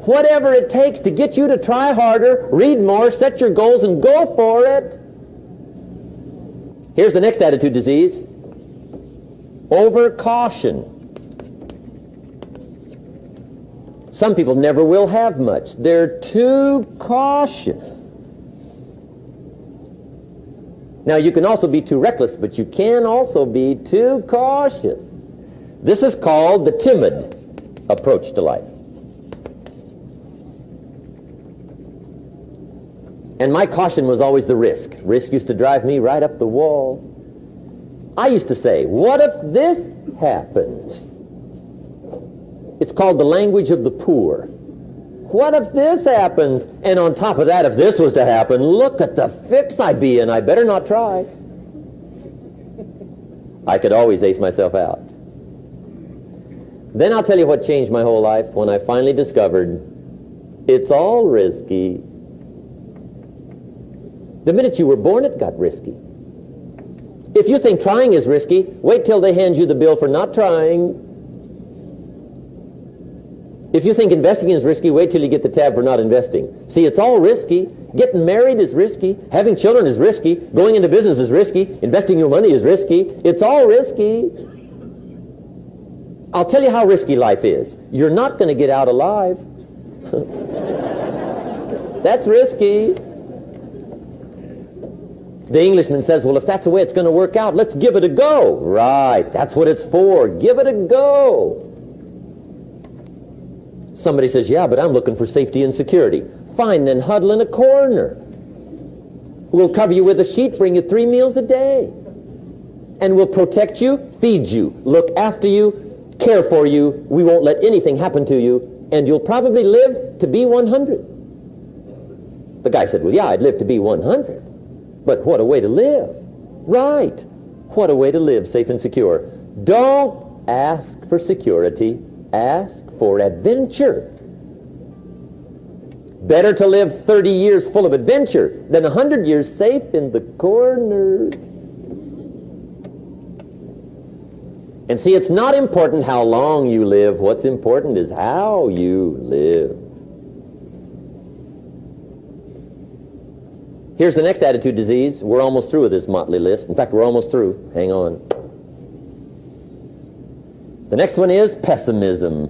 Whatever it takes to get you to try harder, read more, set your goals, and go for it. Here's the next attitude disease. Over-caution. Some people never will have much. They're too cautious. Now, you can also be too reckless, but you can also be too cautious. This is called the timid approach to life. And my caution was always the risk. Risk used to drive me right up the wall. I used to say, what if this happens? It's called the language of the poor. What if this happens? And on top of that, if this was to happen, look at the fix I'd be in. I better not try. I could always ace myself out. Then I'll tell you what changed my whole life when I finally discovered it's all risky. The minute you were born, it got risky. If you think trying is risky, wait till they hand you the bill for not trying. If you think investing is risky, wait till you get the tab for not investing. See, it's all risky. Getting married is risky. Having children is risky. Going into business is risky. Investing your money is risky. It's all risky. I'll tell you how risky life is. You're not going to get out alive. That's risky. The Englishman says, well, if that's the way it's going to work out, let's give it a go. Right, that's what it's for. Give it a go. Somebody says, yeah, but I'm looking for safety and security. Fine, then huddle in a corner. We'll cover you with a sheet, bring you 3 meals a day. And we'll protect you, feed you, look after you, care for you. We won't let anything happen to you, and you'll probably live to be 100. The guy said, well, yeah, I'd live to be 100. But what a way to live. Right. What a way to live, safe and secure. Don't ask for security. Ask for adventure. Better to live 30 years full of adventure than 100 years safe in the corner. And see, it's not important how long you live. What's important is how you live. Here's the next attitude disease. We're almost through with this motley list. In fact, we're almost through. Hang on. The next one is pessimism.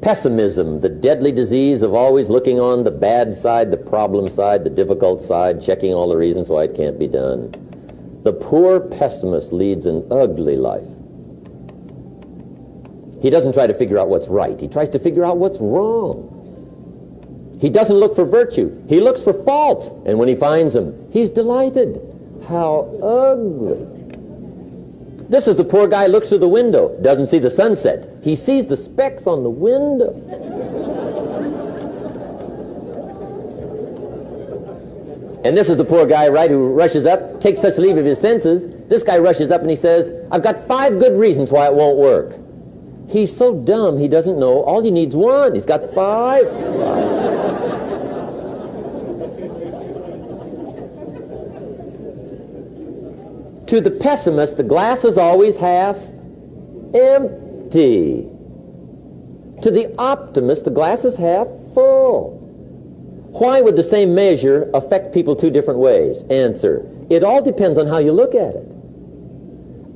Pessimism, the deadly disease of always looking on the bad side, the problem side, the difficult side, checking all the reasons why it can't be done. The poor pessimist leads an ugly life. He doesn't try to figure out what's right. He tries to figure out what's wrong. He doesn't look for virtue. He looks for faults. And when he finds them, he's delighted. How ugly. This is the poor guy who looks through the window, doesn't see the sunset. He sees the specks on the window. And this is the poor guy, right, who rushes up, takes such leave of his senses. This guy rushes up and he says, I've got 5 good reasons why it won't work. He's so dumb he doesn't know all he needs 1. He's got 5. To the pessimist, the glass is always half empty. To the optimist, the glass is half full. Why would the same measure affect people 2 different ways? Answer, it all depends on how you look at it.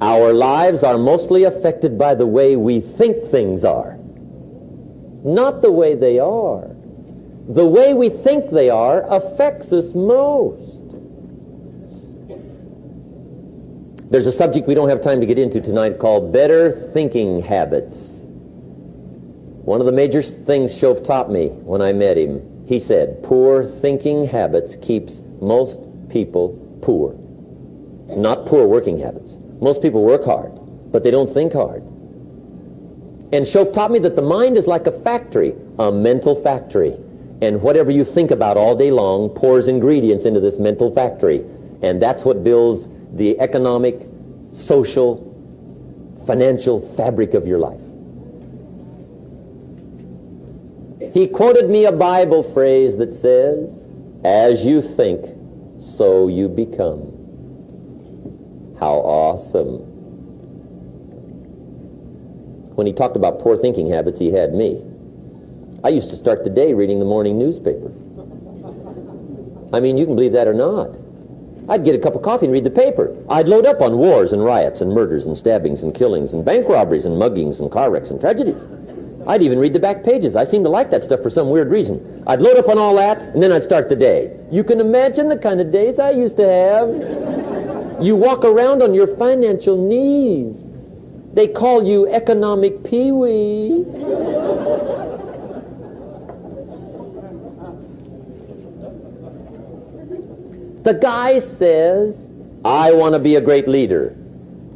Our lives are mostly affected by the way we think things are, not the way they are. The way we think they are affects us most. There's a subject we don't have time to get into tonight called better thinking habits. One of the major things Shove taught me when I met him, he said, poor thinking habits keeps most people poor. Not poor working habits. Most people work hard, but they don't think hard. And Shove taught me that the mind is like a factory, a mental factory. And whatever you think about all day long pours ingredients into this mental factory. And that's what builds the economic, social, financial fabric of your life. He quoted me a Bible phrase that says, as you think, so you become. How awesome. When he talked about poor thinking habits, he had me. I used to start the day reading the morning newspaper. I mean, you can believe that or not. I'd get a cup of coffee and read the paper. I'd load up on wars and riots and murders and stabbings and killings and bank robberies and muggings and car wrecks and tragedies. I'd even read the back pages. I seem to like that stuff for some weird reason. I'd load up on all that, and then I'd start the day. You can imagine the kind of days I used to have. You walk around on your financial knees. They call you economic peewee. The guy says, I want to be a great leader.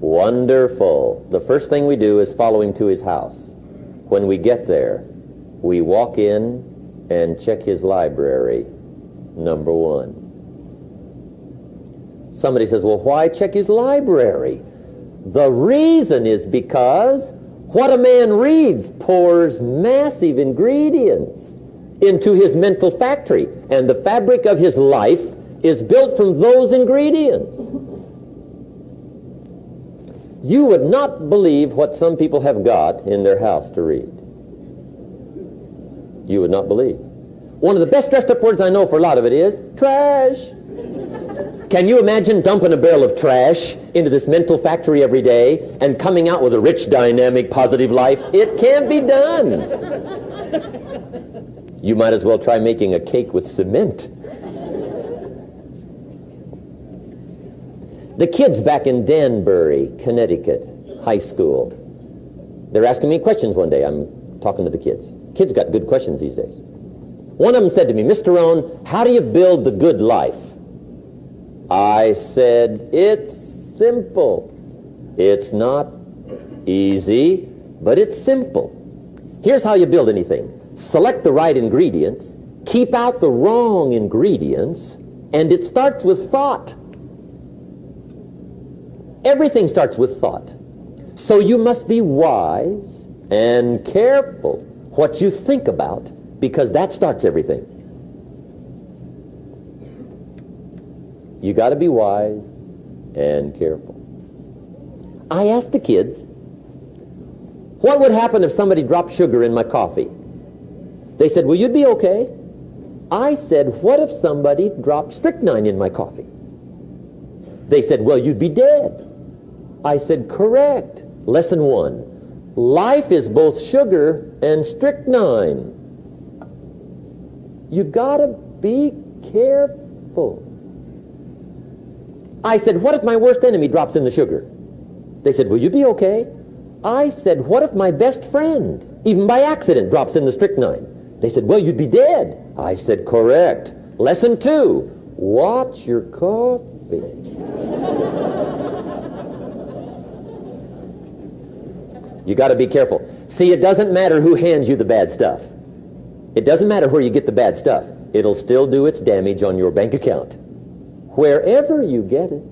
Wonderful. The first thing we do is follow him to his house. When we get there, we walk in and check his library, number one. Somebody says, well, why check his library? The reason is because what a man reads pours massive ingredients into his mental factory, and the fabric of his life is built from those ingredients. You would not believe what some people have got in their house to read. You would not believe. One of the best dressed up words I know for a lot of it is trash. Can you imagine dumping a barrel of trash into this mental factory every day and coming out with a rich, dynamic, positive life? It can't be done. You might as well try making a cake with cement. The kids back in Danbury, Connecticut, high school, they're asking me questions one day. I'm talking to the kids. Kids got good questions these days. One of them said to me, Mr. Rohn, how do you build the good life? I said, it's simple. It's not easy, but it's simple. Here's how you build anything. Select the right ingredients, keep out the wrong ingredients, and it starts with thought. Everything starts with thought. So you must be wise and careful what you think about, because that starts everything. You got to be wise and careful. I asked the kids, what would happen if somebody dropped sugar in my coffee? They said, well, you'd be okay. I said, what if somebody dropped strychnine in my coffee? They said, well, you'd be dead. I said, correct. Lesson one, life is both sugar and strychnine. You gotta be careful. I said, what if my worst enemy drops in the sugar? They said, will you be okay? I said, what if my best friend, even by accident, drops in the strychnine? They said, well, you'd be dead. I said, correct. Lesson two, watch your coffee. You got to be careful. See, it doesn't matter who hands you the bad stuff. It doesn't matter where you get the bad stuff. It'll still do its damage on your bank account, wherever you get it.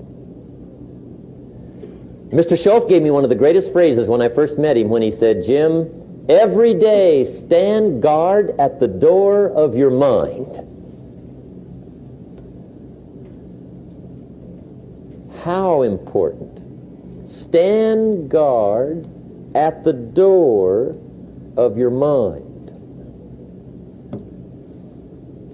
Mr. Schoaf gave me one of the greatest phrases when I first met him, when he said, Jim, every day stand guard at the door of your mind. How important. Stand guard at the door of your mind.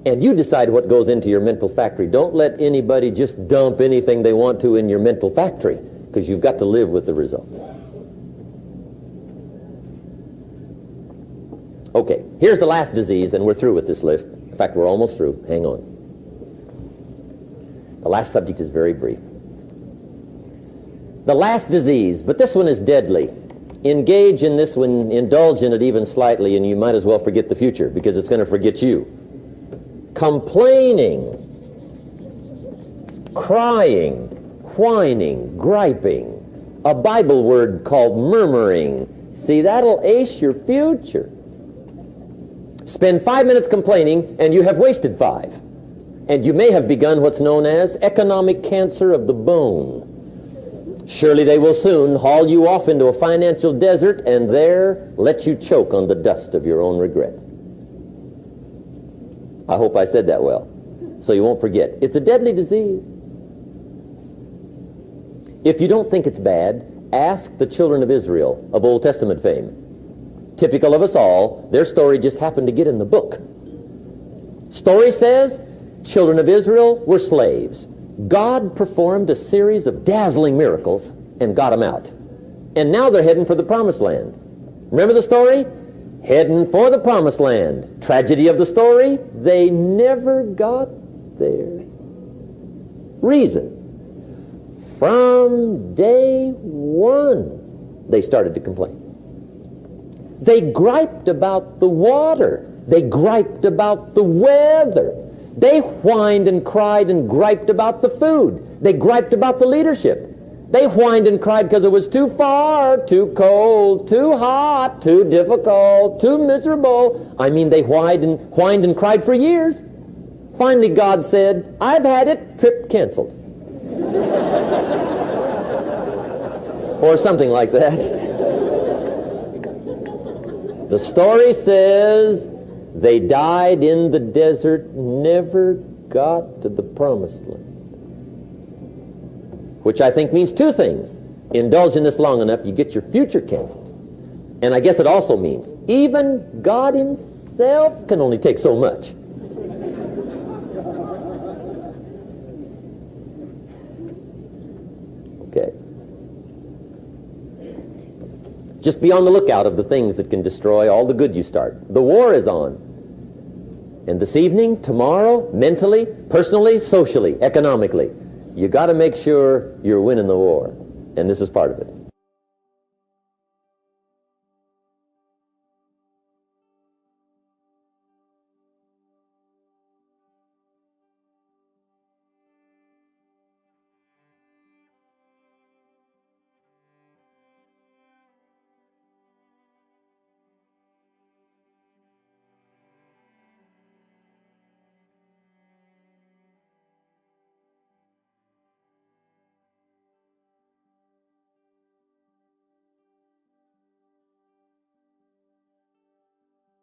And you decide what goes into your mental factory. Don't let anybody just dump anything they want to in your mental factory, because you've got to live with the results. Okay, here's the last disease, and we're through with this list. In fact, we're almost through. Hang on. The last subject is very brief. The last disease, but this one is deadly. Engage in this one, indulge in it even slightly, and you might as well forget the future, because it's going to forget you. Complaining, crying, whining, griping, a Bible word called murmuring. See, that'll ace your future. Spend 5 minutes complaining, and you have wasted 5. And you may have begun what's known as economic cancer of the bone. Surely they will soon haul you off into a financial desert and there let you choke on the dust of your own regret. I hope I said that well, so you won't forget. It's a deadly disease. If you don't think it's bad, ask the children of Israel of Old Testament fame. Typical of us all, their story just happened to get in the book. Story says, children of Israel were slaves. God performed a series of dazzling miracles and got them out. And now they're heading for the promised land. Remember the story? Heading for the promised land. Tragedy of the story, they never got there. Reason. From day one, they started to complain. They griped about the water. They griped about the weather. They whined and cried and griped about the food. They griped about the leadership. They whined and cried because it was too far, too cold, too hot, too difficult, too miserable. I mean, they whined and cried for years. Finally, God said, I've had it, trip canceled. Or something like that. The story says they died in the desert, never got to the promised land. Which I think means two things. Indulge in this long enough, you get your future canceled. And I guess it also means even God himself can only take so much. Okay. Just be on the lookout of the things that can destroy all the good you start. The war is on. And this evening, tomorrow, mentally, personally, socially, economically, you got to make sure you're winning the war. And this is part of it.